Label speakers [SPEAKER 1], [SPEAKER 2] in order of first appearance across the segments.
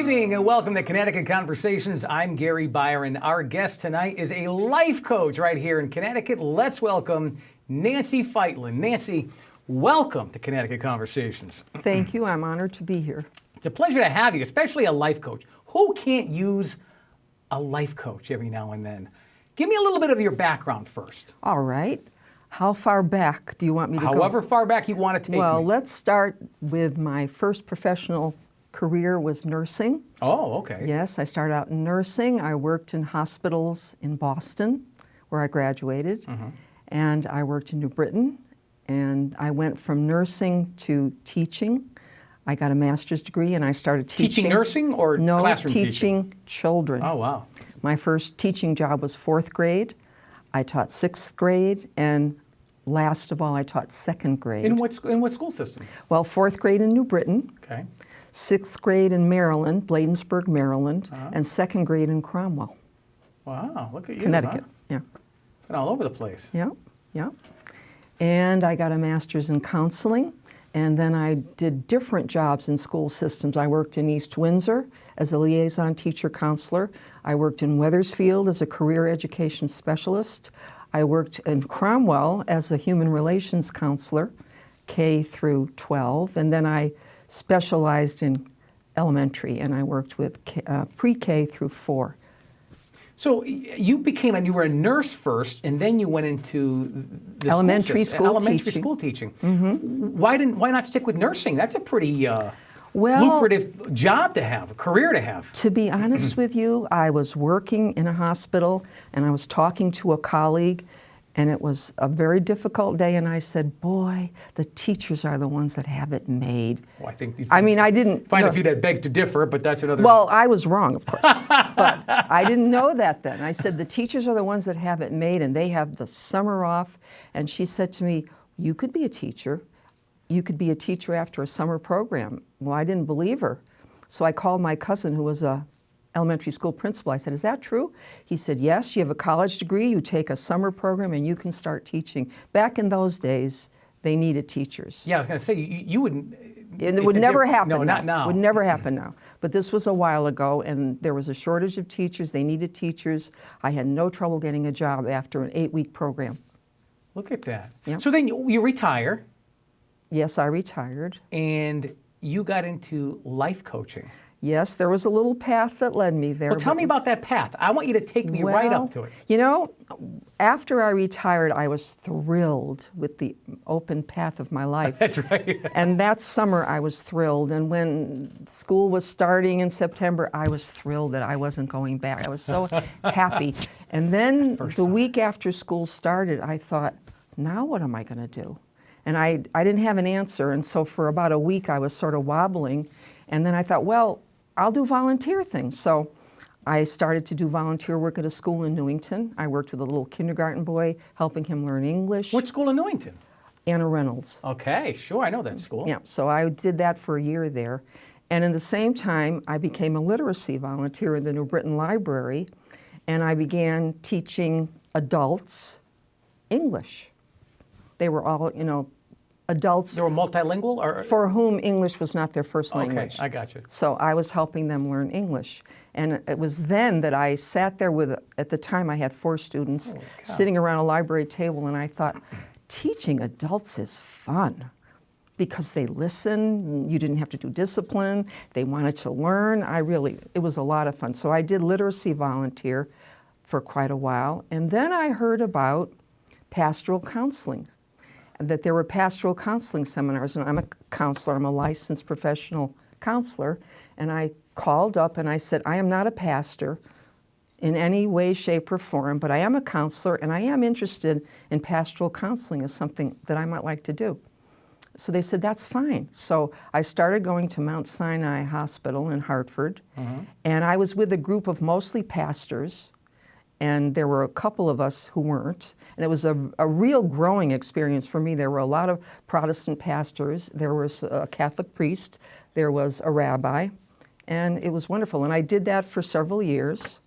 [SPEAKER 1] evening and welcome to Connecticut Conversations. I'm Gary Byron. Our guest tonight is a life coach right here in Connecticut. Let's welcome Nancy Fightlin. Nancy, welcome to Connecticut Conversations.
[SPEAKER 2] Thank you. I'm honored to be here.
[SPEAKER 1] It's a pleasure to have you, especially a life coach. Who can't use a life coach every now and then? Give me a little bit of your background first.
[SPEAKER 2] All right. How far back do you want me to go?
[SPEAKER 1] However far back you want to take
[SPEAKER 2] Well,
[SPEAKER 1] me.
[SPEAKER 2] let's start with my first professional career was nursing.
[SPEAKER 1] Oh, okay.
[SPEAKER 2] Yes, I started out in nursing. I worked in hospitals in Boston, where I graduated, and I worked in New Britain, and I went from nursing to teaching. I got a master's degree, and I started teaching.
[SPEAKER 1] Teaching nursing or
[SPEAKER 2] no,
[SPEAKER 1] classroom teaching?
[SPEAKER 2] teaching children.
[SPEAKER 1] Oh, wow.
[SPEAKER 2] My first teaching job was 4th grade. I taught 6th grade, and last of all, I taught 2nd grade.
[SPEAKER 1] In what school system?
[SPEAKER 2] Well, 4th grade in New Britain,
[SPEAKER 1] Okay.
[SPEAKER 2] 6th grade in Maryland, Bladensburg, Maryland, and 2nd grade in Cromwell,
[SPEAKER 1] Wow, look at you.
[SPEAKER 2] Connecticut.
[SPEAKER 1] Huh?
[SPEAKER 2] Yeah,
[SPEAKER 1] Been all over the place.
[SPEAKER 2] yeah, yeah. And I got a master's in counseling, and then I did different jobs in school systems. I worked in East Windsor as a liaison teacher counselor. I worked in Wethersfield as a career education specialist. I worked in Cromwell as a human relations counselor, K through 12, and then I specialized in elementary, and I worked with pre-K through 4.
[SPEAKER 1] So you were a nurse first, and then you went into the
[SPEAKER 2] Elementary
[SPEAKER 1] elementary
[SPEAKER 2] school teaching.
[SPEAKER 1] school teaching. Why not stick with nursing? That's a pretty
[SPEAKER 2] Well,
[SPEAKER 1] lucrative job to have, a career to have.
[SPEAKER 2] to be honest with you, I was working in a hospital, and I was talking to a colleague, and it was a very difficult day, and I said, boy, the teachers are the ones that have it made.
[SPEAKER 1] Well, I think
[SPEAKER 2] I didn't
[SPEAKER 1] find
[SPEAKER 2] know.
[SPEAKER 1] a few that beg to differ, but that's another.
[SPEAKER 2] Well, I was wrong, of course, but I didn't know that then. I said, the teachers are the ones that have it made, and they have the summer off. And she said to me, you could be a teacher. You could be a teacher after a summer program. Well, I didn't believe her. So I called my cousin, who was a elementary school principal. I said, is that true? He said, yes, you have a college degree, you take a summer program, and you can start teaching. Back in those days, they needed teachers.
[SPEAKER 1] Yeah, I was going to say, you wouldn't.
[SPEAKER 2] It would never happen
[SPEAKER 1] No,
[SPEAKER 2] now.
[SPEAKER 1] not now.
[SPEAKER 2] Would never happen now. But this was a while ago, and there was a shortage of teachers. They needed teachers. I had no trouble getting a job after an 8-week program.
[SPEAKER 1] Look at that.
[SPEAKER 2] Yep.
[SPEAKER 1] So then you retire,
[SPEAKER 2] Yes, I retired.
[SPEAKER 1] and you got into life coaching.
[SPEAKER 2] Yes, there was a little path that led me there.
[SPEAKER 1] Well, tell me about that path. I want you to take me right up to it.
[SPEAKER 2] You know, after I retired, I was thrilled with the open path of my life.
[SPEAKER 1] That's right.
[SPEAKER 2] And that summer, I was thrilled. And when school was starting in September, I was thrilled that I wasn't going back. I was so happy. And then the week after school started, I thought, now what am I going to do? And I didn't have an answer. And so for about a week, I was sort of wobbling. And then I thought, well, I'll do volunteer things. So I started to do volunteer work at a school in Newington. I worked with a little kindergarten boy, helping him learn English.
[SPEAKER 1] What school in Newington?
[SPEAKER 2] Anna Reynolds.
[SPEAKER 1] Okay, sure, I know that school.
[SPEAKER 2] Yeah, so I did that for a year there. And in the same time, I became a literacy volunteer in the New Britain Library, and I began teaching adults English. They were all, adults
[SPEAKER 1] They were multilingual, or
[SPEAKER 2] for whom English was not their first language.
[SPEAKER 1] Okay, I got you.
[SPEAKER 2] So I was helping them learn English. And it was then that I sat there with, at the time I had 4 students sitting around a library table, and I thought, teaching adults is fun because they listen, you didn't have to do discipline, they wanted to learn. It was a lot of fun. So I did literacy volunteer for quite a while. And then I heard about pastoral counseling, that there were pastoral counseling seminars, and I'm a counselor, I'm a licensed professional counselor, and I called up and I said, I am not a pastor in any way, shape, or form, but I am a counselor, and I am interested in pastoral counseling as something that I might like to do. So they said, that's fine. So I started going to Mount Sinai Hospital in Hartford, and I was with a group of mostly pastors, and there were a couple of us who weren't. And it was a real growing experience for me. There were a lot of Protestant pastors. There was a Catholic priest. There was a rabbi. And it was wonderful. And I did that for several years.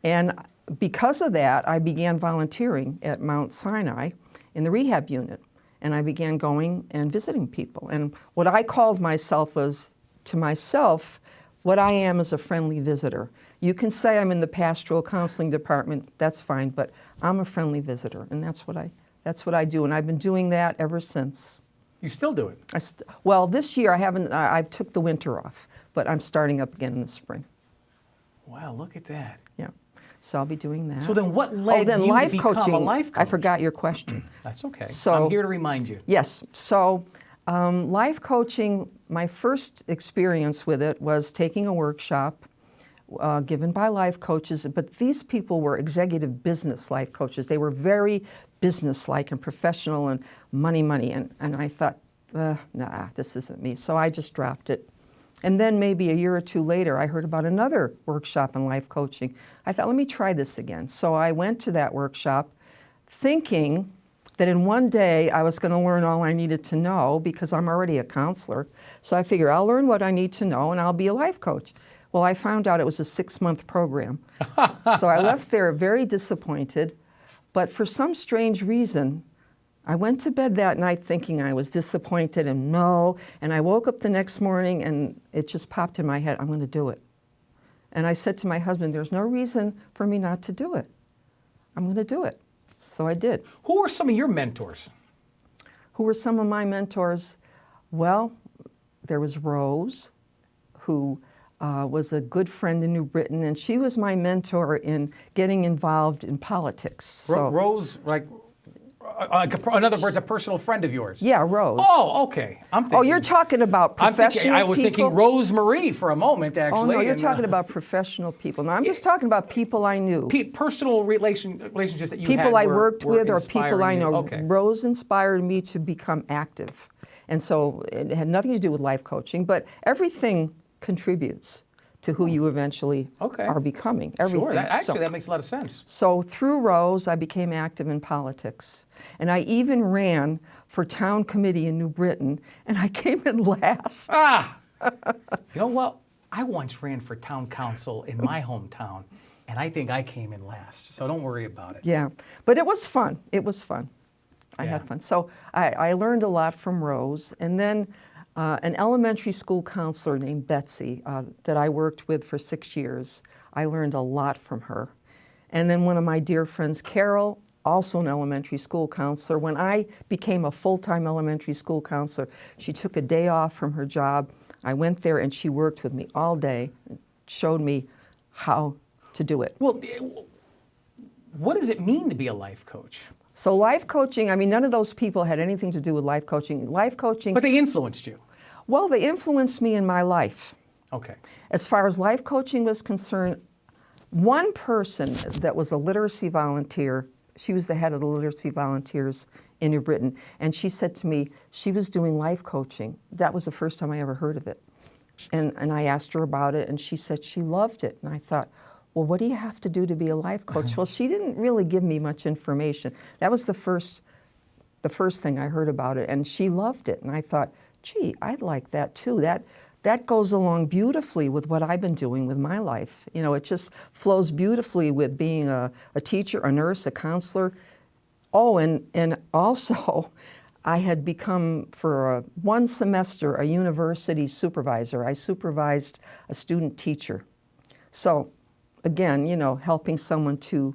[SPEAKER 2] And because of that, I began volunteering at Mount Sinai in the rehab unit. And I began going and visiting people. And what I called myself was, to myself, What I am is a friendly visitor. You can say I'm in the pastoral counseling department, that's fine, but I'm a friendly visitor, and that's what I do, and I've been doing that ever since.
[SPEAKER 1] You still do it?
[SPEAKER 2] Well, this year I took the winter off, but I'm starting up again in the spring.
[SPEAKER 1] Wow, look at that.
[SPEAKER 2] Yeah, so I'll be doing that.
[SPEAKER 1] So then what led you to become a life coach?
[SPEAKER 2] I forgot your question.
[SPEAKER 1] That's okay.
[SPEAKER 2] So,
[SPEAKER 1] I'm here to remind you.
[SPEAKER 2] Yes, so life coaching, my first experience with it was taking a workshop given by life coaches, but these people were executive business life coaches. They were very business-like and professional and money, and I thought, nah, this isn't me. So I just dropped it. And then maybe a year or two later, I heard about another workshop in life coaching. I thought, let me try this again. So I went to that workshop thinking that in one day I was going to learn all I needed to know because I'm already a counselor. So I figured I'll learn what I need to know and I'll be a life coach. Well, I found out it was a 6-month program. So I left there very disappointed. But for some strange reason, I went to bed that night thinking I was disappointed and I woke up the next morning and it just popped in my head, I'm going to do it. And I said to my husband, there's no reason for me not to do it. I'm going to do it. So I did.
[SPEAKER 1] Who were some of your mentors?
[SPEAKER 2] Who were some of my mentors? Well, there was Rose, who was a good friend in New Britain, and she was my mentor in getting involved in politics. So,
[SPEAKER 1] Rose, in other words, a personal friend of yours?
[SPEAKER 2] Yeah, Rose.
[SPEAKER 1] Oh, okay. I'm thinking,
[SPEAKER 2] you're talking about professional people?
[SPEAKER 1] I was thinking Rosemary for a moment, actually.
[SPEAKER 2] Oh, no, you're talking about professional people. No, I'm just talking about people I knew.
[SPEAKER 1] Personal relationships that you had
[SPEAKER 2] people I worked with or people I know.
[SPEAKER 1] Okay.
[SPEAKER 2] Rose inspired me to become active. And so it had nothing to do with life coaching, but everything contributes to who you eventually are becoming. Everything.
[SPEAKER 1] Sure, that makes a lot of sense.
[SPEAKER 2] So through Rose, I became active in politics. And I even ran for town committee in New Britain, and I came in last.
[SPEAKER 1] You know what? I once ran for town council in my hometown, and I think I came in last. So don't worry about it.
[SPEAKER 2] Yeah, but it was fun. It was fun. I had fun. So I learned a lot from Rose. And then an elementary school counselor named Betsy that I worked with for 6 years, I learned a lot from her. And then one of my dear friends, Carol, also an elementary school counselor. When I became a full-time elementary school counselor, she took a day off from her job. I went there and she worked with me all day, showed me how to do it.
[SPEAKER 1] Well, what does it mean to be a life coach?
[SPEAKER 2] So life coaching, I mean, none of those people had anything to do with life coaching. Life coaching...
[SPEAKER 1] But they influenced you.
[SPEAKER 2] Well, they influenced me in my life.
[SPEAKER 1] Okay.
[SPEAKER 2] As far as life coaching was concerned, one person that was a literacy volunteer, she was the head of the literacy volunteers in New Britain, and she said to me she was doing life coaching. That was the first time I ever heard of it. And I asked her about it, and she said she loved it. And I thought, well, what do you have to do to be a life coach? Well, she didn't really give me much information. That was the first thing I heard about it, and she loved it. And I thought, gee, I'd like that too. That goes along beautifully with what I've been doing with my life. You know, it just flows beautifully with being a teacher, a nurse, a counselor. Oh, and also, I had become, for one semester, a university supervisor. I supervised a student teacher. So, again, you know, helping someone to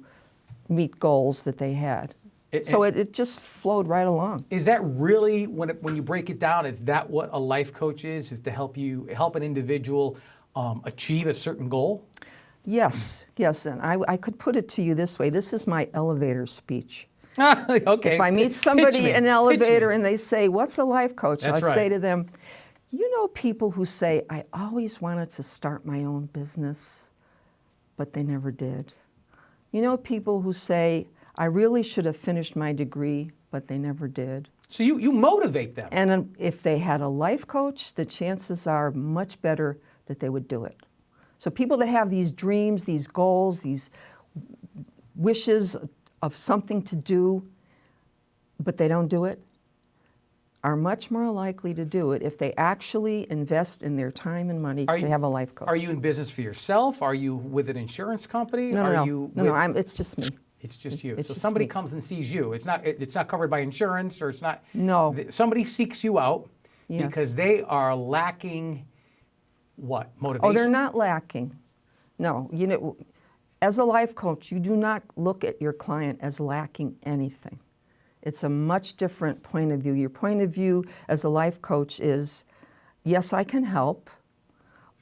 [SPEAKER 2] meet goals that they had. It just flowed right along.
[SPEAKER 1] Is that really, when you break it down, is that what a life coach is to help an individual achieve a certain goal?
[SPEAKER 2] Yes, and I could put it to you this way. This is my elevator speech.
[SPEAKER 1] Okay.
[SPEAKER 2] If I meet somebody in an elevator and they say, what's a life coach? I say to them, you know people who say, I always wanted to start my own business, but they never did. You know people who say, I really should have finished my degree, but they never did.
[SPEAKER 1] So you motivate them.
[SPEAKER 2] And if they had a life coach, the chances are much better that they would do it. So people that have these dreams, these goals, these wishes of something to do, but they don't do it, are much more likely to do it if they actually invest in their time and money to have a life coach.
[SPEAKER 1] Are you in business for yourself? Are you with an insurance company?
[SPEAKER 2] No, it's just me.
[SPEAKER 1] It's just you.
[SPEAKER 2] It's
[SPEAKER 1] so
[SPEAKER 2] just
[SPEAKER 1] somebody
[SPEAKER 2] me.
[SPEAKER 1] comes and sees you. It's not covered by insurance, or it's not.
[SPEAKER 2] No.
[SPEAKER 1] Somebody seeks you out because they are lacking what? Motivation?
[SPEAKER 2] Oh, they're not lacking. No, as a life coach, you do not look at your client as lacking anything. It's a much different point of view. Your point of view as a life coach is, yes, I can help,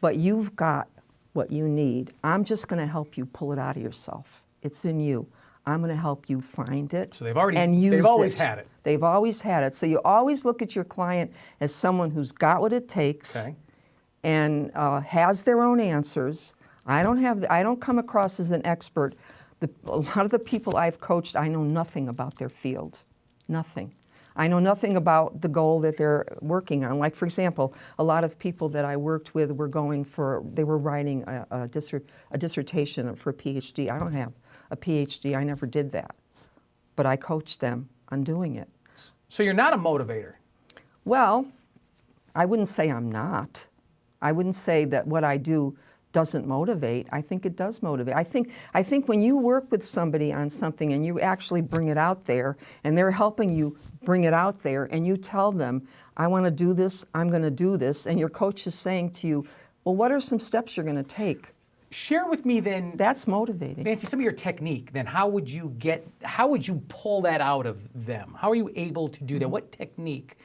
[SPEAKER 2] but you've got what you need. I'm just going to help you pull it out of yourself. It's in you. I'm going to help you find it.
[SPEAKER 1] So they've always had it.
[SPEAKER 2] They've always had it. So you always look at your client as someone who's got what it takes,
[SPEAKER 1] Okay.
[SPEAKER 2] and has their own answers. I don't come across as an expert. A lot of the people I've coached, I know nothing about their field. Nothing. I know nothing about the goal that they're working on. Like, for example, a lot of people that I worked with they were writing a dissertation for a PhD. I don't have a PhD. I never did that. But I coached them on doing it.
[SPEAKER 1] So you're not a motivator?
[SPEAKER 2] Well, I wouldn't say I'm not. I wouldn't say that what I do doesn't motivate. I think it does motivate. I think when you work with somebody on something and you actually bring it out there and they're helping you bring it out there and you tell them, I want to do this, I'm going to do this, and your coach is saying to you, well, what are some steps you're going to take?
[SPEAKER 1] Share with me then,
[SPEAKER 2] That's motivating.
[SPEAKER 1] Nancy, some of your technique. Then how would you pull that out of them? How are you able to do that? What technique,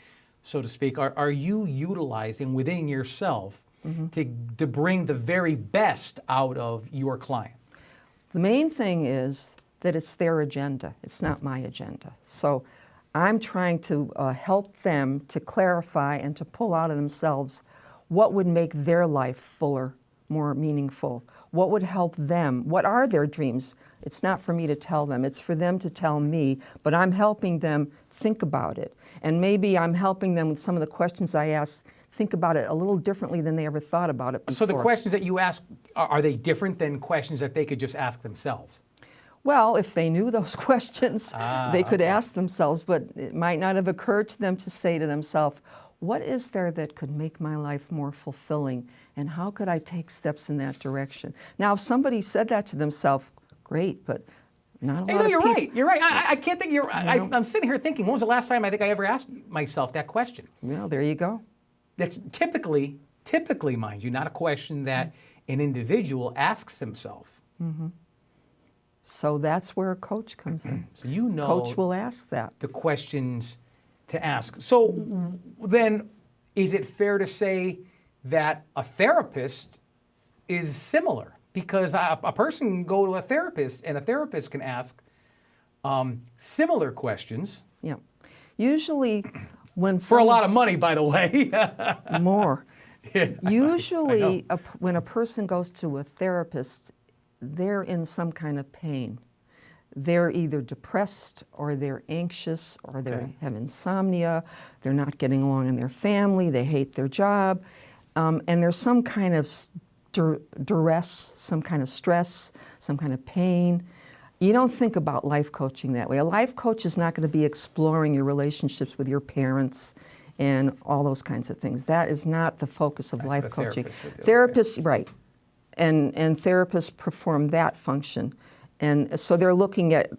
[SPEAKER 1] so to speak, are you utilizing within yourself to bring the very best out of your client?
[SPEAKER 2] The main thing is that it's their agenda. It's not my agenda. So I'm trying to help them to clarify and to pull out of themselves what would make their life fuller, more meaningful. What would help them? What are their dreams? It's not for me to tell them. It's for them to tell me, but I'm helping them think about it. And maybe I'm helping them with some of the questions I ask, think about it a little differently than they ever thought about it before.
[SPEAKER 1] So the questions that you ask, are they different than questions that they could just ask themselves?
[SPEAKER 2] Well, if they knew those questions, they could ask themselves, but it might not have occurred to them to say to themselves, what is there that could make my life more fulfilling, and how could I take steps in that direction? Now, if somebody said that to themselves, great, but not a lot of people.
[SPEAKER 1] You're right. You're right. I can't think. I'm sitting here thinking, when was the last time I think I ever asked myself that question?
[SPEAKER 2] Well, there you go.
[SPEAKER 1] That's typically, mind you, not a question that an individual asks himself.
[SPEAKER 2] Mm-hmm. So that's where a coach comes in.
[SPEAKER 1] So you know,
[SPEAKER 2] coach will ask that.
[SPEAKER 1] The questions to ask. So then, is it fair to say that a therapist is similar? Because a person can go to a therapist, and a therapist can ask similar questions.
[SPEAKER 2] Yeah. Usually,
[SPEAKER 1] for a lot of money, by the way.
[SPEAKER 2] More.
[SPEAKER 1] Yeah,
[SPEAKER 2] Usually, when a person goes to a therapist, they're in some kind of pain. They're either depressed, or they're anxious, or they have insomnia, they're not getting along in their family, they hate their job, and there's some kind of duress, some kind of stress, some kind of pain. You don't think about life coaching that way. A life coach is not going to be exploring your relationships with your parents and all those kinds of things. That is not the focus of life coaching. Therapists, right. And therapists perform that function. And so they're looking at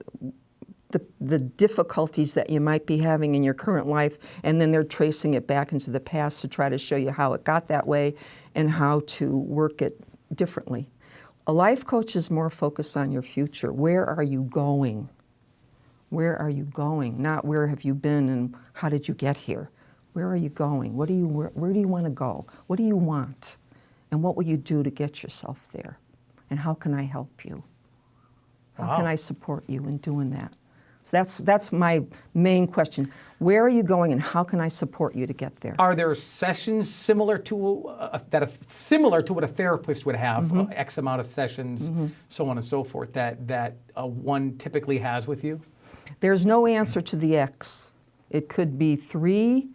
[SPEAKER 2] the difficulties that you might be having in your current life, and then they're tracing it back into the past to try to show you how it got that way and how to work it differently. A life coach is more focused on your future. Where are you going? Where are you going? Not where have you been and how did you get here? Where are you going? Where do you want to go? What do you want? And what will you do to get yourself there? And how can I help you? How can I support you in doing that? So that's my main question. Where are you going, and how can I support you to get there?
[SPEAKER 1] Are there sessions similar to what a therapist would have, X amount of sessions, so on and so forth, that one typically has with you?
[SPEAKER 2] There's no answer to the X. It could be 3.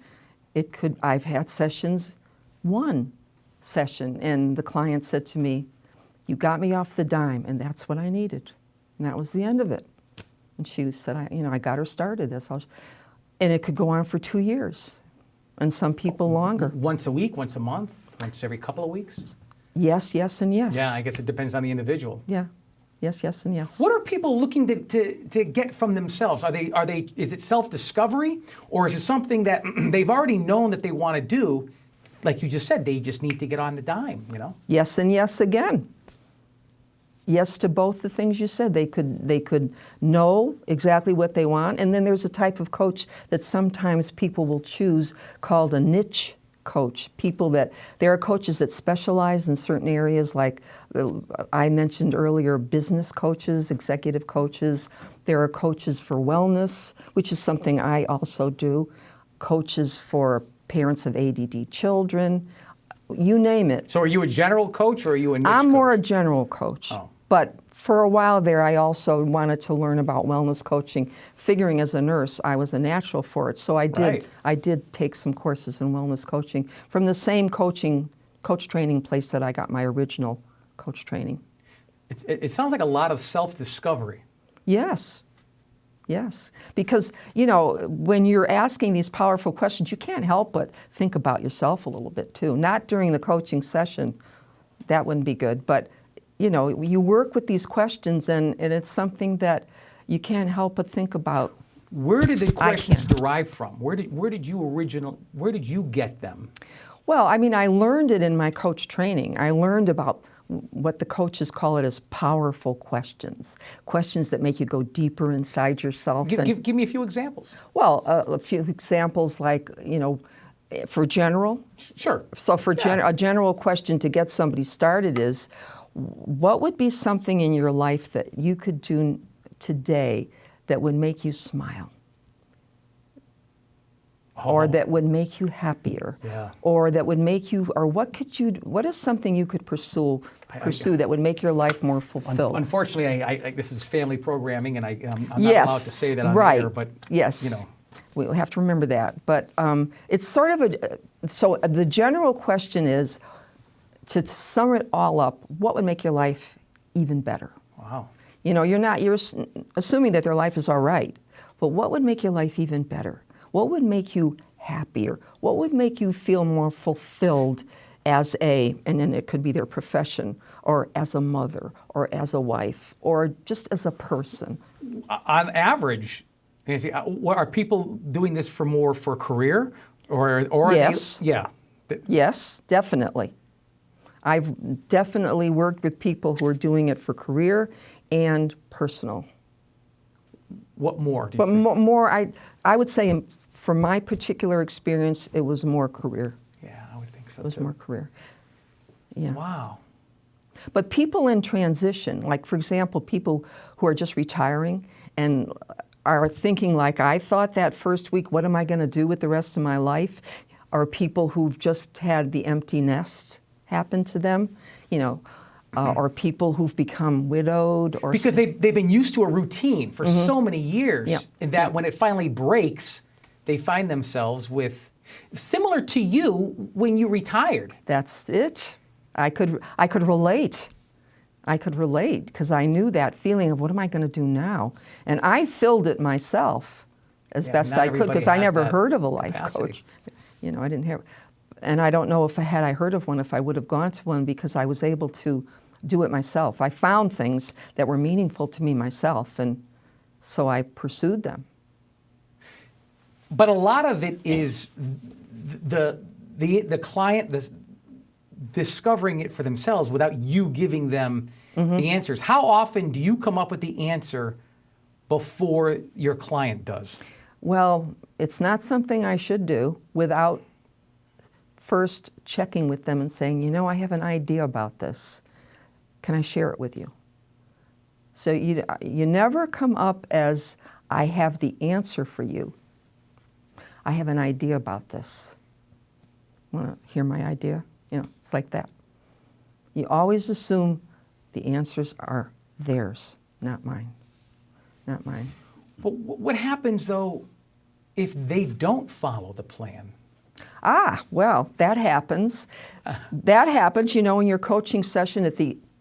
[SPEAKER 2] I've had sessions, 1 session, and the client said to me, "You got me off the dime, and that's what I needed." And that was the end of it. And she said, I got her started. And it could go on for 2 years, and some people longer.
[SPEAKER 1] Once a week, once a month, once every couple of weeks?
[SPEAKER 2] Yes, yes, and yes.
[SPEAKER 1] Yeah, I guess it depends on the individual.
[SPEAKER 2] Yeah, yes, yes, and yes.
[SPEAKER 1] What are people looking to get from themselves? Is it self-discovery, or is it something that they've already known that they want to do, like you just said, they just need to get on the dime, you know?
[SPEAKER 2] Yes and yes again. Yes to both the things you said. They could know exactly what they want, and then there's a type of coach that sometimes people will choose called a niche coach. There are coaches that specialize in certain areas, like I mentioned earlier, business coaches, executive coaches. There are coaches for wellness, which is something I also do. Coaches for parents of ADD children, you name it.
[SPEAKER 1] So are you a general coach or are you a niche
[SPEAKER 2] I'm
[SPEAKER 1] coach?
[SPEAKER 2] more a general coach.
[SPEAKER 1] Oh.
[SPEAKER 2] But for a while there, I also wanted to learn about wellness coaching. Figuring as a nurse, I was a natural for it. So I did.
[SPEAKER 1] Right.
[SPEAKER 2] I did take some courses in wellness coaching from the same coach training place that I got my original coach training.
[SPEAKER 1] It sounds like a lot of self-discovery.
[SPEAKER 2] Yes. Yes. Because, when you're asking these powerful questions, you can't help but think about yourself a little bit too. Not during the coaching session. That wouldn't be good. But you work with these questions, and it's something that you can't help but think about.
[SPEAKER 1] Where did the questions derive from? Where did you get them?
[SPEAKER 2] Well, I learned it in my coach training. I learned about what the coaches call it as powerful questions that make you go deeper inside yourself.
[SPEAKER 1] Give me a few examples.
[SPEAKER 2] Well, a few examples like, for general.
[SPEAKER 1] Sure.
[SPEAKER 2] So a general question to get somebody started is, what would be something in your life that you could do today that would make you smile? Or that would make you happier?
[SPEAKER 1] Yeah.
[SPEAKER 2] Or that would make you, or what is something you could pursue that would make your life more fulfilled?
[SPEAKER 1] Unfortunately, this is family programming, and I'm not
[SPEAKER 2] yes,
[SPEAKER 1] allowed to say that on
[SPEAKER 2] right.
[SPEAKER 1] air, but,
[SPEAKER 2] yes. We'll have to remember that. But it's sort of so the general question is, to sum it all up, what would make your life even better?
[SPEAKER 1] Wow.
[SPEAKER 2] You're assuming that their life is all right, but what would make your life even better? What would make you happier? What would make you feel more fulfilled and then it could be their profession, or as a mother, or as a wife, or just as a person?
[SPEAKER 1] On average, Nancy, are people doing this for career, or
[SPEAKER 2] yes.
[SPEAKER 1] Yeah.
[SPEAKER 2] Yes, definitely. I've definitely worked with people who are doing it for career and personal.
[SPEAKER 1] What more?
[SPEAKER 2] But more, I would say, from my particular experience, it was more career.
[SPEAKER 1] Yeah, I would think so.
[SPEAKER 2] It was
[SPEAKER 1] too.
[SPEAKER 2] more career. Yeah.
[SPEAKER 1] Wow.
[SPEAKER 2] But people in transition, like for example, people who are just retiring and are thinking like I thought that first week, what am I going to do with the rest of my life? Or people who've just had the empty nest happen to them, or people who've become widowed, or
[SPEAKER 1] because they've been used to a routine for so many years, and that when it finally breaks, they find themselves with, similar to you when you retired.
[SPEAKER 2] That's it. I could relate. I could relate because I knew that feeling of what am I going to do now, and I filled it myself as best I could because I never heard of a life coach. I didn't hear. And I don't know if had I heard of one, if I would have gone to one, because I was able to do it myself. I found things that were meaningful to me myself, and so I pursued them.
[SPEAKER 1] But a lot of it is the client discovering it for themselves without you giving them the answers. How often do you come up with the answer before your client does?
[SPEAKER 2] Well, it's not something I should do without first checking with them and saying, I have an idea about this. Can I share it with you? So you never come up as, I have the answer for you. I have an idea about this. Want to hear my idea? It's like that. You always assume the answers are theirs, not mine. Not mine.
[SPEAKER 1] But what happens, though, if they don't follow the plan?
[SPEAKER 2] Well, that happens. That happens, in your coaching session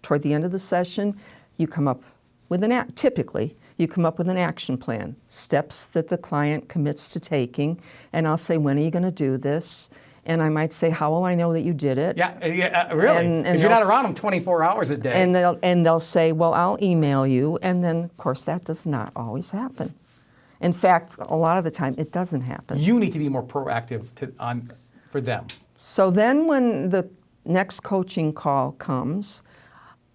[SPEAKER 2] toward the end of the session, you come up with typically, you come up with an action plan, steps that the client commits to taking, and I'll say, when are you going to do this? And I might say, how will I know that you did it?
[SPEAKER 1] Yeah, really? Because you're not around them 24 hours a day.
[SPEAKER 2] And they'll say, well, I'll email you, and then, of course, that does not always happen. In fact, a lot of the time, it doesn't happen.
[SPEAKER 1] You need to be more proactive for them.
[SPEAKER 2] So then when the next coaching call comes,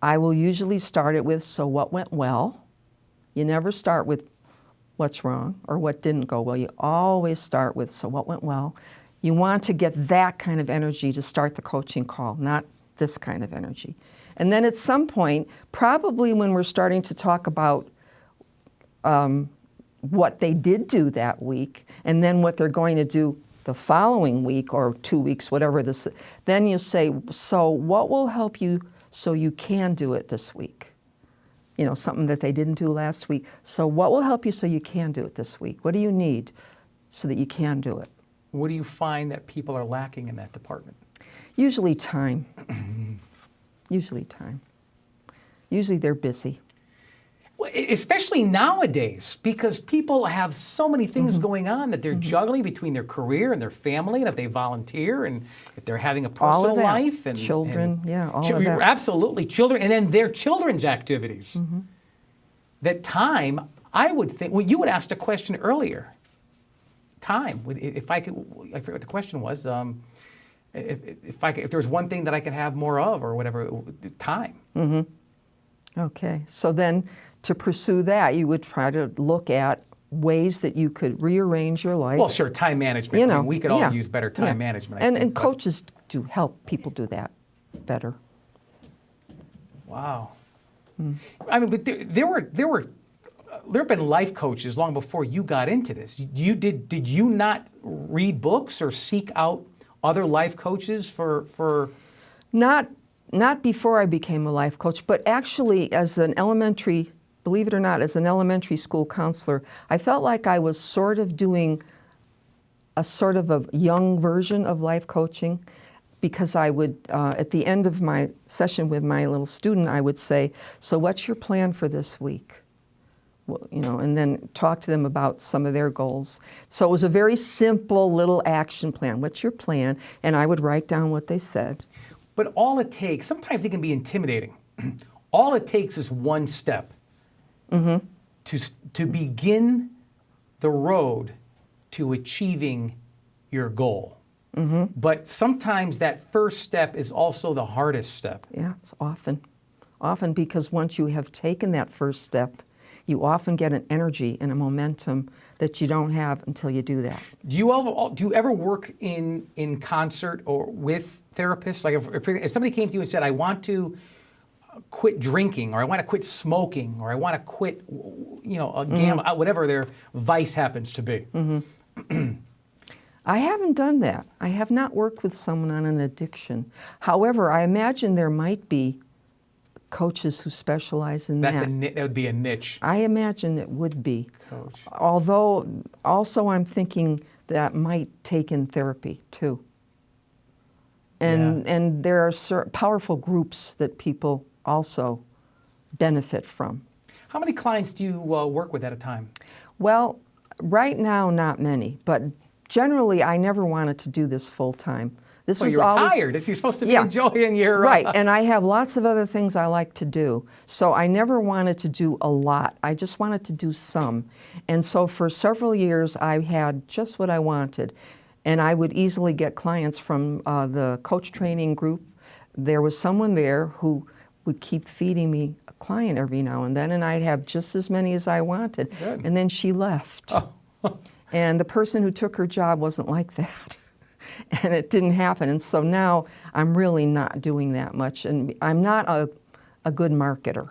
[SPEAKER 2] I will usually start it with, so what went well? You never start with what's wrong or what didn't go well. You always start with, so what went well? You want to get that kind of energy to start the coaching call, not this kind of energy. And then at some point, probably when we're starting to talk about what they did do that week, and then what they're going to do the following week or 2 weeks, whatever this, then you say, so what will help you so you can do it this week? You know, something that they didn't do last week. So what will help you so you can do it this week? What do you need so that you can do it?
[SPEAKER 1] What do you find that people are lacking in that department?
[SPEAKER 2] Usually time. Usually time. Usually they're busy.
[SPEAKER 1] Especially nowadays, because people have so many things going on that they're juggling between their career and their family, and if they volunteer, and if they're having a
[SPEAKER 2] All
[SPEAKER 1] personal
[SPEAKER 2] of that.
[SPEAKER 1] life, and
[SPEAKER 2] Children, all of that.
[SPEAKER 1] Absolutely, children, and then their children's activities. That time, I would think. Well, you would ask a question earlier. Time, if I could, I forget what the question was. If there was one thing that I could have more of, or whatever, time.
[SPEAKER 2] Okay, so then to pursue that, you would try to look at ways that you could rearrange your life.
[SPEAKER 1] Well, sure, time management.
[SPEAKER 2] You know,
[SPEAKER 1] I mean, we could all use better time management. I think,
[SPEAKER 2] and
[SPEAKER 1] but-
[SPEAKER 2] coaches do help people do that better.
[SPEAKER 1] Wow. I mean, but there have been life coaches long before you got into this. Did you not read books or seek out other life coaches for?
[SPEAKER 2] Not before I became a life coach, but actually as an elementary, believe it or not, as an elementary school counselor, I felt like I was sort of doing a sort of a young version of life coaching, because I would, at the end of my session with my little student, I would say, so what's your plan for this week? Well, you know, and then talk to them about some of their goals. So it was a very simple little action plan. What's your plan? And I would write down what they said.
[SPEAKER 1] But all it takes, sometimes it can be intimidating. All it takes is one step to begin the road to achieving your goal. But sometimes that first step is also the hardest step.
[SPEAKER 2] Yeah, it's often because once you have taken that first step, you often get an energy and a momentum that you don't have until you do that.
[SPEAKER 1] Do you ever work in concert or with therapists? Like if somebody came to you and said, I want to quit drinking, or I want to quit smoking, or I want to quit, you know, whatever their vice happens to be.
[SPEAKER 2] I haven't done that. I have not worked with someone on an addiction. However, I imagine there might be coaches who specialize in that.
[SPEAKER 1] That would be a niche.
[SPEAKER 2] I imagine it would be.
[SPEAKER 1] Coach.
[SPEAKER 2] Although, also I'm thinking that might take in therapy too. And there are powerful groups that people also benefit from.
[SPEAKER 1] How many clients do you work with at a time?
[SPEAKER 2] Well, right now, not many, but generally I never wanted to do this full time. This
[SPEAKER 1] Well,
[SPEAKER 2] was
[SPEAKER 1] you're
[SPEAKER 2] always,
[SPEAKER 1] retired. You're supposed to be enjoying your...
[SPEAKER 2] Right, and I have lots of other things I like to do. So I never wanted to do a lot. I just wanted to do some. And so for several years, I had just what I wanted. And I would easily get clients from the coach training group. There was someone there who would keep feeding me a client every now and then, and I'd have just as many as I wanted.
[SPEAKER 1] Good.
[SPEAKER 2] And then she left.
[SPEAKER 1] Oh.
[SPEAKER 2] And the person who took her job wasn't like that. And it didn't happen. And so now I'm really not doing that much. And I'm not a good marketer.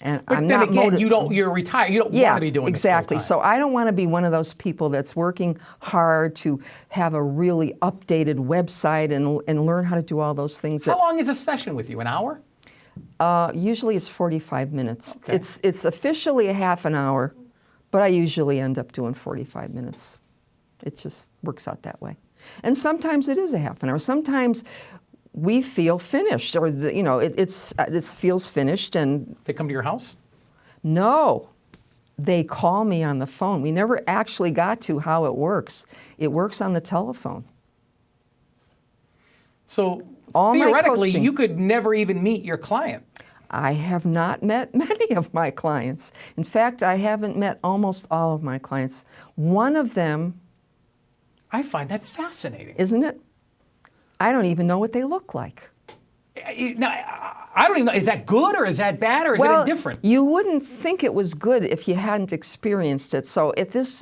[SPEAKER 2] And
[SPEAKER 1] But
[SPEAKER 2] I'm
[SPEAKER 1] then
[SPEAKER 2] not
[SPEAKER 1] again, you're retired. You don't want to be doing
[SPEAKER 2] exactly.
[SPEAKER 1] this full time.
[SPEAKER 2] So I don't want to be one of those people that's working hard to have a really updated website and learn how to do all those things.
[SPEAKER 1] How long is a session with you? An hour?
[SPEAKER 2] Usually it's 45 minutes.
[SPEAKER 1] Okay.
[SPEAKER 2] It's officially a half an hour, but I usually end up doing 45 minutes. It just works out that way. And sometimes it is a half an hour. Sometimes we feel finished, or it feels finished, and
[SPEAKER 1] They come to your house?
[SPEAKER 2] no, they call me on the phone. We never actually got to how it works. It works on the telephone.
[SPEAKER 1] So
[SPEAKER 2] All my
[SPEAKER 1] theoretically,
[SPEAKER 2] coaching-
[SPEAKER 1] you could never even meet your client.
[SPEAKER 2] I have not met many of my clients. In fact, I haven't met almost all of my clients. One of them,
[SPEAKER 1] I find that fascinating.
[SPEAKER 2] isn't it? I don't even know what they look like.
[SPEAKER 1] Now, I don't even know, is that good or is that bad or is it indifferent?
[SPEAKER 2] You wouldn't think it was good if you hadn't experienced it. So at this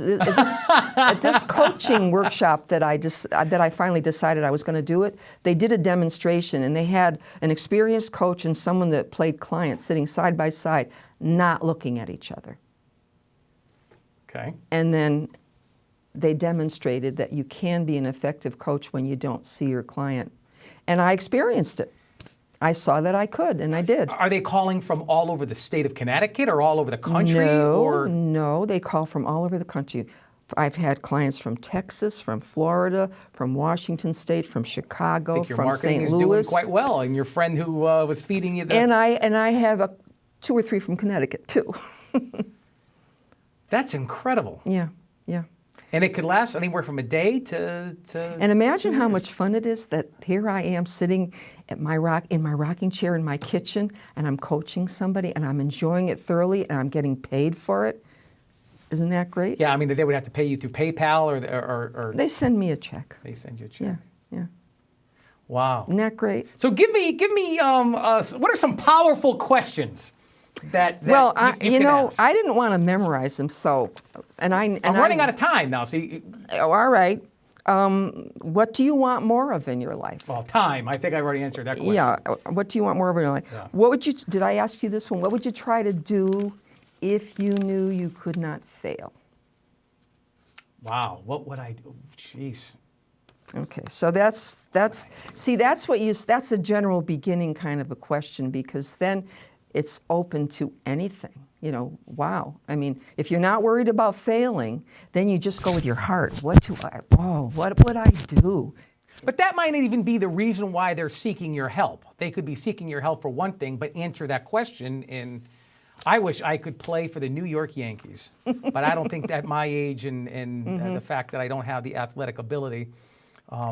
[SPEAKER 2] coaching workshop that I finally decided I was going to do it, they did a demonstration and they had an experienced coach and someone that played client sitting side by side, not looking at each other.
[SPEAKER 1] Okay.
[SPEAKER 2] And then they demonstrated that you can be an effective coach when you don't see your client. And I experienced it. I saw that I could, and I did.
[SPEAKER 1] Are they calling from all over the state of Connecticut or all over the country?
[SPEAKER 2] No, they call from all over the country. I've had clients from Texas, from Florida, from Washington State, from Chicago, from St. Louis.
[SPEAKER 1] Your marketing is doing quite well, and your friend who was feeding you the...
[SPEAKER 2] And I have 2 or 3 from Connecticut, too.
[SPEAKER 1] That's incredible.
[SPEAKER 2] Yeah.
[SPEAKER 1] And it could last anywhere from a day to
[SPEAKER 2] And imagine how much fun it is that here I am sitting at in my rocking chair in my kitchen, and I'm coaching somebody, and I'm enjoying it thoroughly, and I'm getting paid for it. Isn't that great?
[SPEAKER 1] Yeah, I mean, they would have to pay you through PayPal or...
[SPEAKER 2] They send me a check.
[SPEAKER 1] They send you a check.
[SPEAKER 2] Yeah.
[SPEAKER 1] Wow.
[SPEAKER 2] Isn't that great?
[SPEAKER 1] So give me what are some powerful questions that
[SPEAKER 2] well,
[SPEAKER 1] you can ask?
[SPEAKER 2] I didn't want to memorize them, so I'm
[SPEAKER 1] running out of time now. So
[SPEAKER 2] all right. What do you want more of in your life?
[SPEAKER 1] Well, time. I think I already answered that question.
[SPEAKER 2] Yeah. What do you want more of in your life? Yeah. Did I ask you this one? What would you try to do if you knew you could not fail?
[SPEAKER 1] Wow. What would I do? Jeez.
[SPEAKER 2] Okay. So that's a general beginning kind of a question, because then it's open to anything. Wow. I mean, if you're not worried about failing, then you just go with your heart. What would I do?
[SPEAKER 1] But that might not even be the reason why they're seeking your help. They could be seeking your help for one thing, but answer that question in, I wish I could play for the New York Yankees. But I don't think at my age and the fact that I don't have the athletic ability,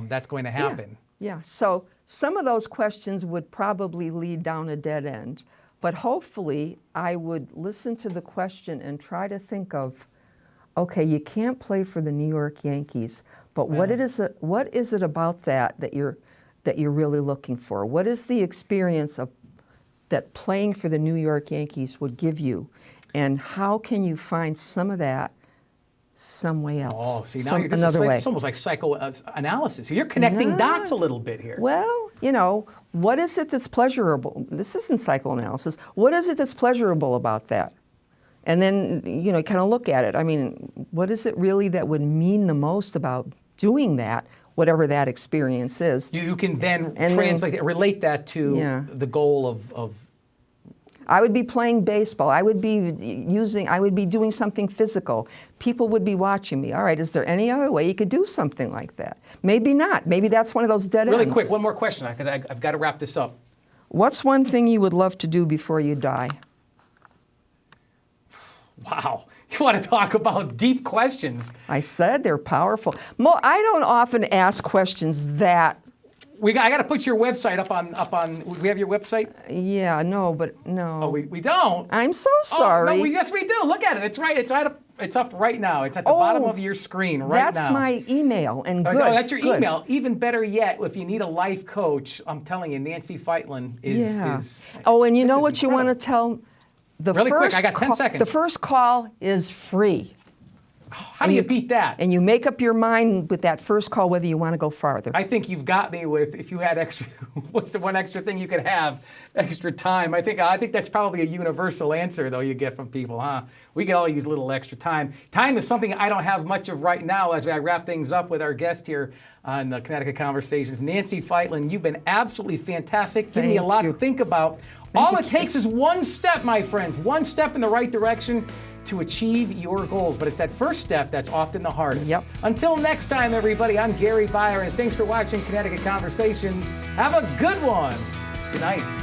[SPEAKER 1] that's going to happen.
[SPEAKER 2] Yeah. So some of those questions would probably lead down a dead end. But hopefully, I would listen to the question and try to think of, okay, you can't play for the New York Yankees, but what is it about that you're really looking for? What is the experience that playing for the New York Yankees would give you, and how can you find some of that some way else?
[SPEAKER 1] Oh, see, now it's almost like psychoanalysis. You're connecting dots a little bit here.
[SPEAKER 2] Well, what is it that's pleasurable? This isn't psychoanalysis. What is it that's pleasurable about that? And then, kind of look at it. I mean, what is it really that would mean the most about doing that, whatever that experience is? You can then
[SPEAKER 1] relate that to the goal of
[SPEAKER 2] I would be playing baseball. I would be doing something physical. People would be watching me. All right, is there any other way you could do something like that? Maybe not. Maybe that's one of those dead ends.
[SPEAKER 1] Really quick, one more question, because I've got to wrap this up.
[SPEAKER 2] What's one thing you would love to do before you die?
[SPEAKER 1] Wow. You want to talk about deep questions.
[SPEAKER 2] I said they're powerful. I don't often ask questions that...
[SPEAKER 1] I got to put your website up on. We have your website?
[SPEAKER 2] Yeah, no.
[SPEAKER 1] Oh, we don't?
[SPEAKER 2] I'm so sorry.
[SPEAKER 1] Oh, no, yes, we do. Look at it. It's right. It's up right now. It's at the bottom of your screen right now.
[SPEAKER 2] That's my email, and good.
[SPEAKER 1] Oh, that's your email. Even better yet, if you need a life coach, I'm telling you, Nancy Fightlin is
[SPEAKER 2] Oh, and you know what you want to tell?
[SPEAKER 1] Really quick, I got 10 seconds.
[SPEAKER 2] The first call is free.
[SPEAKER 1] How do you beat that?
[SPEAKER 2] And you make up your mind with that first call whether you want to go farther.
[SPEAKER 1] I think you've got me with, if you had extra, what's the one extra thing you could have? Extra time. I think that's probably a universal answer, though, you get from people, huh? We could all use a little extra time. Time is something I don't have much of right now as I wrap things up with our guest here on Connecticut Conversations. Nancy Fightlin, you've been absolutely fantastic. Giving me a lot to think about. All it takes is one step, my friends, one step in the right direction to achieve your goals. But it's that first step that's often the hardest.
[SPEAKER 2] Yep.
[SPEAKER 1] Until next time, everybody, I'm Gary Byron. Thanks for watching Connecticut Conversations. Have a good one. Good night.